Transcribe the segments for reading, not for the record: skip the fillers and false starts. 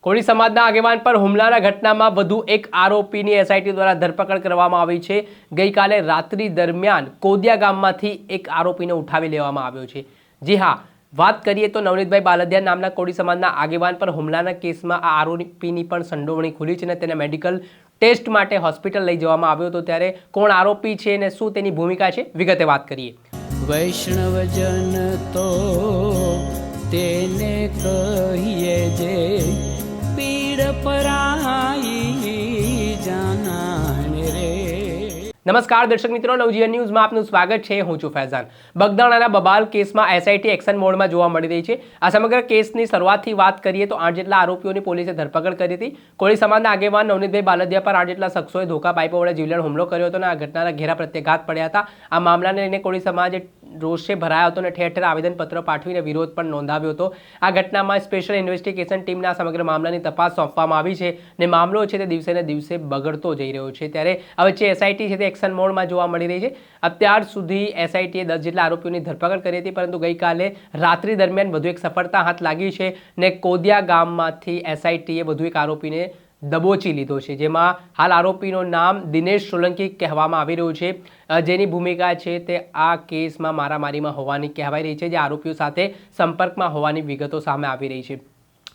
કોળી સમાજના આગેવાન પર હુમલાના ઘટનામાં વધુ એક આરોપીની એસઆઈટી દ્વારા ધરપકડ કરવામાં આવી છે। ગઈકાલે રાત્રિ દરમિયાન કોદિયા ગામમાંથી એક આરોપીને ઉઠાવી લેવામાં આવ્યો છે। જી હા, વાત કરીએ તો નવનીતભાઈ બાલદિયા નામના કોળી સમાજના આગેવાન પર હુમલાના કેસમાં આ આરોપીની પણ સંડોવણી ખુલી છે અને તેને મેડિકલ ટેસ્ટ માટે હોસ્પિટલ લઈ જવામાં આવ્યો હતો। ત્યારે કોણ આરોપી છે અને શું તેની ભૂમિકા છે, વિગતે વાત કરીએ। વૈષ્ણવજન તો તેને કહીએ જે પીડ પરાઈ જાનાને રે। નમસ્કાર દર્શક મિત્રો, નવજીવન ન્યૂઝમાં આપનું સ્વાગત છે। હું છું ફૈઝાન। બગદાણાના બબાલ કેસમાં એસઆઈટી એક્શન મોડમાં જોવા મળી રહી છે। આ સમગ્ર કેસની શરૂઆતથી વાત કરીએ તો 8 જેટલા આરોપીઓની પોલીસે ધરપકડ કરી હતી। કોળી સમાજના આગેવાન નવનીતભાઈ બાલદિયા પર 8 જેટલા શખ્સોએ ધોકા પાઇપો વડે જીવલેણ હુમલો કર્યો હતો અને આ ઘટનાના ઘેરા પ્રત્યાઘાત પડ્યા હતા। આ મામલાને લઈને કોળી સમાજે રોષે ભરાયો હતો અને ઠેર ઠેર આવેદનપત્ર પાઠવીને વિરોધ પણ નોંધાવ્યો હતો। આ ઘટનામાં સ્પેશિયલ ઇન્વેસ્ટિગેશન ટીમને આ સમગ્ર મામલાની તપાસ સોંપવામાં આવી છે અને મામલો છે તે દિવસે ને દિવસે બગડતો જઈ રહ્યો છે। ત્યારે હવે જે એસઆઈટી છે તે એક્શન મોડમાં જોવા મળી રહી છે। અત્યાર સુધી એસઆઈટીએ 10 જેટલા આરોપીઓની ધરપકડ કરી હતી, પરંતુ ગઈકાલે રાત્રિ દરમિયાન વધુ એક સફળતા હાથ લાગી છે ને કોદિયા ગામમાંથી એસઆઈટીએ વધુ એક આરોપીને દબોચી લીધો છે, જેમાં હાલ આરોપીનું નામ દિનેશ સોલંકી કહેવામાં આવી રહ્યું છે, જેની ભૂમિકા છે તે આ કેસમાં મારામારીમાં હોવાની કહેવાઈ રહી છે, જે આરોપીઓ સાથે સંપર્કમાં હોવાની વિગતો સામે આવી રહી છે।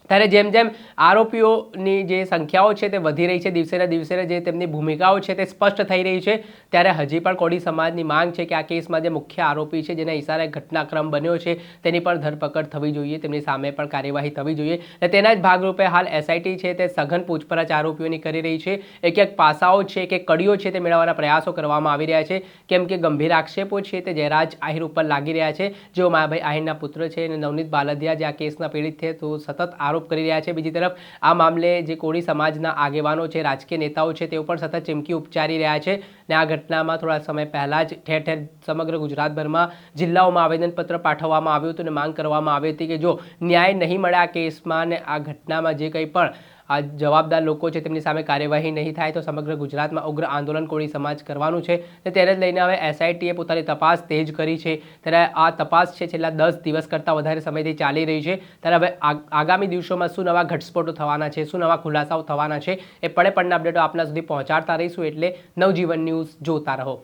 ત્યારે જેમ જેમ આરોપીઓની જે સંખ્યાઓ છે તે વધી રહી છે, દિવસે ને દિવસે જે તેમની ભૂમિકાઓ છે તે સ્પષ્ટ થઈ રહી છે, ત્યારે હજી પણ કોળી સમાજની માંગ છે કે આ કેસમાં જે મુખ્ય આરોપી છે, જેના ઇશારે ઘટનાક્રમ બન્યો છે, તેની પણ ધરપકડ થવી જોઈએ, તેમની સામે પણ કાર્યવાહી થવી જોઈએ। અને તેના જ ભાગરૂપે હાલ એસઆઈટી છે તે સઘન પૂછપરછ આરોપીઓની કરી રહી છે। એક પાસાઓ છે કે કડીઓ છે તે મેળવવાના પ્રયાસો કરવામાં આવી રહ્યા છે, કેમ કે ગંભીર આક્ષેપો છે તે જયરાજ આહિર ઉપર લાગી રહ્યા છે, જેઓ માયાભાઈ આહિરના પુત્ર છે અને નવનીત બાલદિયા જે આ કેસના પીડિત છે તો સતત આરોપ કરી રહ્યા છે। બીજી તરફ આ મામલે જે કોળી સમાજના આગેવાનો છે, રાજકીય નેતાઓ છે, તેઓ પણ સતત ચીમકી ઉચ્ચારી રહ્યા છે અને આ ઘટનામાં થોડા સમય પહેલા જ ઠેર ઠેર સમગ્ર ગુજરાતભરમાં જિલ્લાઓમાં આવેદનપત્ર પાઠવવામાં આવ્યું હતું અને માંગ કરવામાં આવી હતી કે જો ન્યાય નહીં મળે આ કેસમાં અને આ ઘટનામાં જે કંઈ પણ આ જવાબદાર લોકો છે તેમની સામે કાર્યવાહી નહીં થાય તો સમગ્ર ગુજરાતમાં ઉગ્ર આંદોલન કોળી સમાજ કરવાનું છે। તેને જ લઈને હવે એસઆઈટીએ પોતાની તપાસ તેજ કરી છે। ત્યારે આ તપાસ છે છેલ્લા 10 દિવસ કરતાં વધારે સમયથી ચાલી રહી છે। ત્યારે હવે આગામી દિવસોમાં શું નવા ઘટસ્ફોટો થવાના છે, શું નવા ખુલાસાઓ થવાના છે, એ પડે પડના અપડેટો આપના સુધી પહોંચાડતા રહીશું, એટલે નવજીવન ન્યૂઝ જોતા રહો।